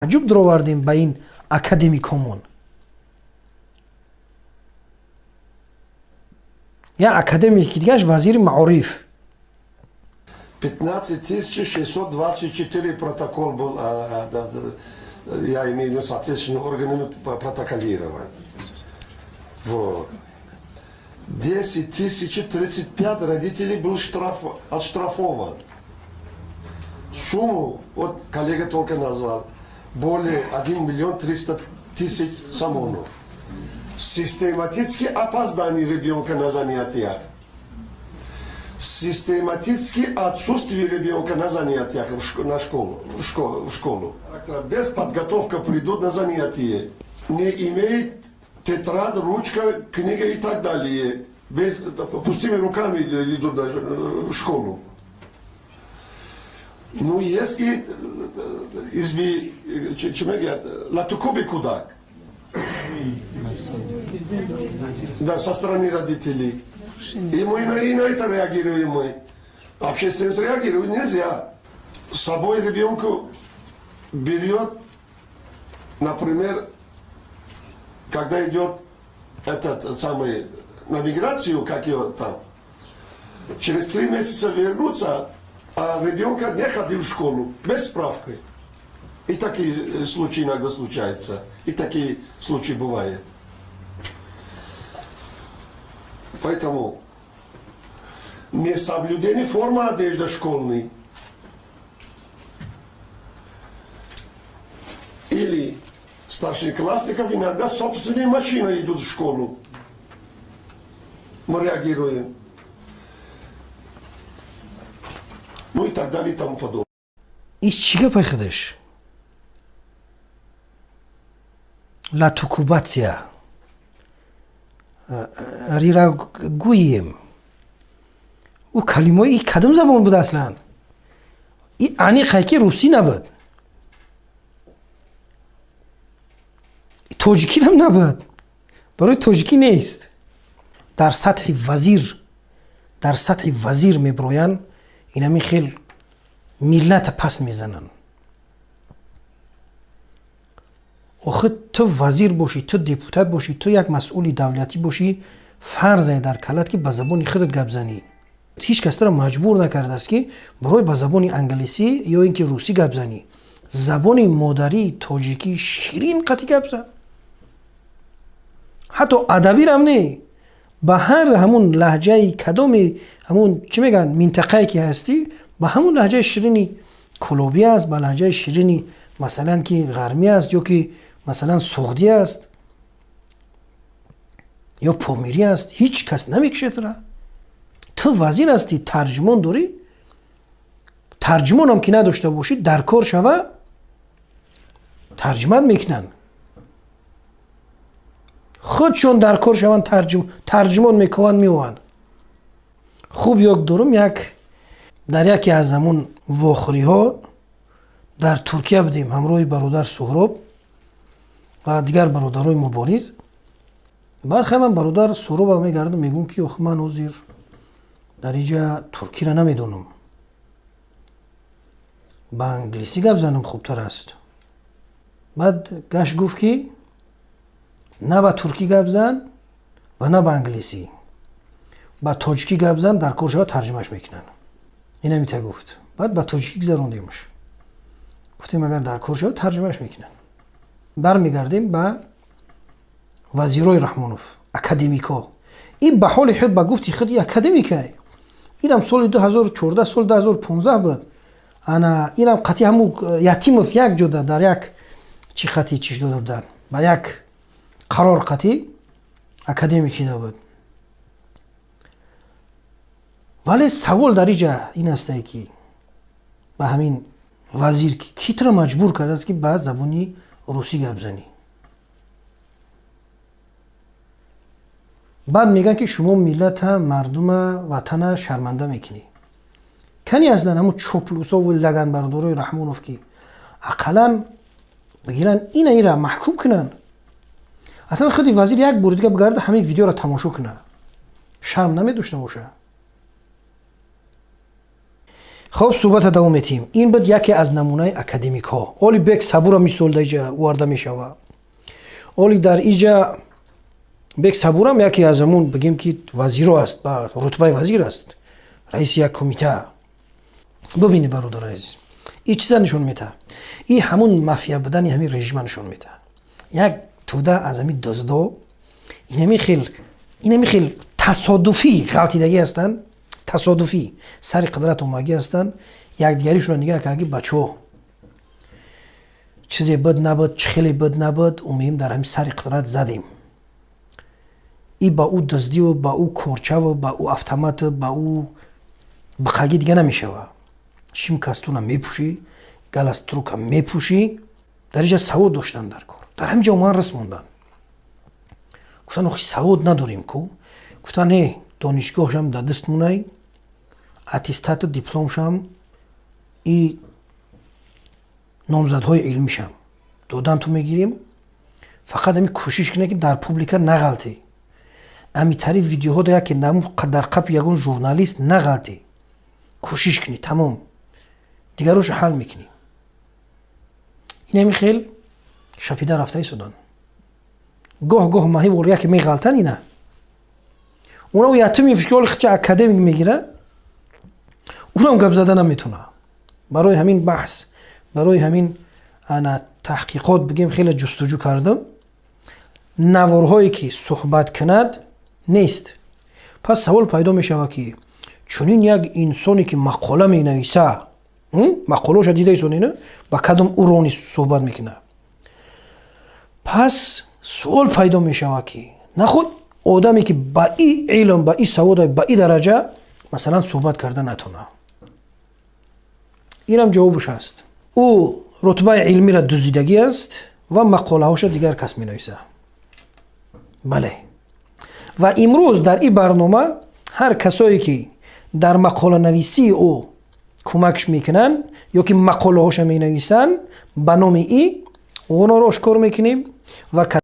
таъҷҷуб дуровардем ба ин академикҳомон. Я академики дигааш вазири маориф. 15624 протокол был, я имею в виду соответствующими органами протоколирован. Вот. 10035 родителей был отштрафован. Сумму, вот коллега только назвал, более 1 300 000 самонов. Систематически опоздание ребенка на занятиях. Систематически отсутствие ребенка на занятиях в школу. Без подготовки придут на занятия. Не имеет тетрадь, ручка, книга и так далее. Без пустыми руками идут в школу. Ну, есть и латукуби кудак. Да, со стороны родителей. И мы на это реагируем. Общественность реагирует нельзя. С собой ребенку берет, например, когда идет этот самый на миграцию, как его там, через 3 месяца вернуться, а ребенка не ходил в школу, без справки. И такие случаи иногда случаются. И такие случаи бывают. Поэтому несоблюдение формы одежды школьной или старшеклассников иногда собственные машины идут в школу. Мы реагируем. Ну и так далее и тому подобное. Из чига пайхадаш? Латукубация. Рирагуем. У калимо и кадам забон буд аслан. И ани хайки руси набуд. Тоҷикӣ ҳам набуд. Барои тоҷикӣ нест. Дар сатҳи вазир меброян, инами хел миллата паст мезанан. охи ту вазир бошӣ, ту депутат бошӣ, ту як масъули давлатӣ бошӣ, фарзе дар калад ки ба забони худат гап занӣ. ҳеҷ кас туро маҷбур накардааст ки барои ба забони англисӣ ё ин ки русӣ гап занӣ. Забони модарии тоҷикӣ ширин қатӣ гап зан. ҳатто адабирам не. ба ҳар ҳамун лаҳҷаи кадоми ҳамун чӣ мегӯянд минтақае ки ҳастӣ, ба ҳамун лаҳҷаи ширини кулобӣ аст, ба лаҳҷаи ширини масалан ки ғармӣ аст, ё ки масалан суғдӣ аст, ё помирӣ аст, ҳеҷ кас намекушедра. ту вазир ҳастӣ, тарҷумон дорӣ. Тарҷумонам ки надошта бошӣ, дар кор шава, тарҷимат мекунанд. худшон дар кор шаванд, тарҷумон мекованд, меованд. хуб ёд дорум, дар яке аз ҳамун вохӯриҳо дар Туркия будем ҳамроҳи бародар Суҳроб ва дигар бародарҳои мубориз. баъд хайман бародар Суҳроба мегарду мегӯм ки охи ман ҳозир дар инҷа туркиро намедонам. ба англисӣ гап занам хубтар аст. баъд гашт гуфт ки на ба туркӣ гап зан ва на ба англисӣ. ба тоҷикӣ гап зан, дар кор шава тарҷимааш мекунанд. ина мита гуфт. баъд ба тоҷикӣ гузарондемш. гуфтем агар дар кор шава тарҷимааш мекунанд. бармегардем ба вазирои Раҳмонов, академикҳо. ин ба ҳоли худ ба гуфти худ академикае. инам соли 2014, соли 2015 буд. ана инам қати ҳаму ятимов як ҷода дар як чӣ қати чиш дода буданд. ба як қарор қати академик шида буд. вале савол дар инҷа ин астае ки ба ҳамин вазир ки туро маҷбур кардааст ки ба забони русӣ гап занӣ. баъд мегӯянд ки шумо миллата, мардума, ватана шарманда мекунӣ. кани аздан ҳамун чоплусову лаган бародарои Раҳмонов ки ақаллан бигиранд ира маҳкум кунанд. аслан худи вазир як бори дига бигарда ҳамин видеоро тамошо кунад. шарм намедошта боша. خب صحبت دوام میتیم. این بود یکی از نمونه اکادمیک ها. اولی بک صبور میسول دیجا وارد میشوه. اولی در اینجا بک صبور هم یکی از همون بگیم که وزیر است، با رتبه وزیر است، رئیس یک کمیته. ببینی برادر عزیز، این چیزا نشون میده. این همون مافیا بودن همین رژیم نشون میده. یک توده از همین دزدا این همین خیلی تصادفی غلطیدگی هستن، تصادفی سر قدرت اومدگی هستن. یک دیگریشون رو نگاه که بچو چیزی بد نبود، خیلی بد نبود، اومیم در همین سر قدرت زدیم. ای با او دزدی و با او کورچه و با او автомат با او بخاگی دیگه نمیشوه. شیمکستون هم میپوشی، گلستروک هم میپوشی. در اینجا سواد داشتن در کار. در همینجا اومدن رسم موندن. گفتن آخی سواد نداریم کو. گفتن نه دانشگاهش هم در دست مونای، اتستات دیپلمش هم، ای نامزدهای علمیش هم دادن تو میگیریم. فقط همین کوشش کنه که در پوبلیکا نغلطی. امی تری ویدیوها داره که در قبل یگون ژورنالیست نغلطی. کوشش کنی تمام. دیگر روش حل میکنی. این همی خیل شپیده رفته سودان. گاه ماهی وریا که میغلطن اینه. اونا یاتم میفشکل خچ اکادمیک میگیره. اونم گپ زدن نمیتونه. برای همین بحث، برای همین انا تحقیقات بگیم خیلی جستجو کردم. نوارهایی که صحبت کند نیست. پس سوال پیدا میشه که چونین یک انسانی که مقاله مینویسه، مقاله‌اش دیده ایشونه با کدام اورانی صحبت میکنه. پس سوال پیدا میشه که نخود آدمی که با این علم، با این سواد، با این درجه مثلا صحبت کرده نتونه. اینم جوابش است. او رتبه علمی را دزدیدگی است و مقاله هاش دیگر کس می نویسه. بله. و امروز در این برنامه هر کسایی که در مقاله نویسی او کمکش میکنن یا که مقاله هاش می نویسن به نام ای اونا رو اشکار میکنیم و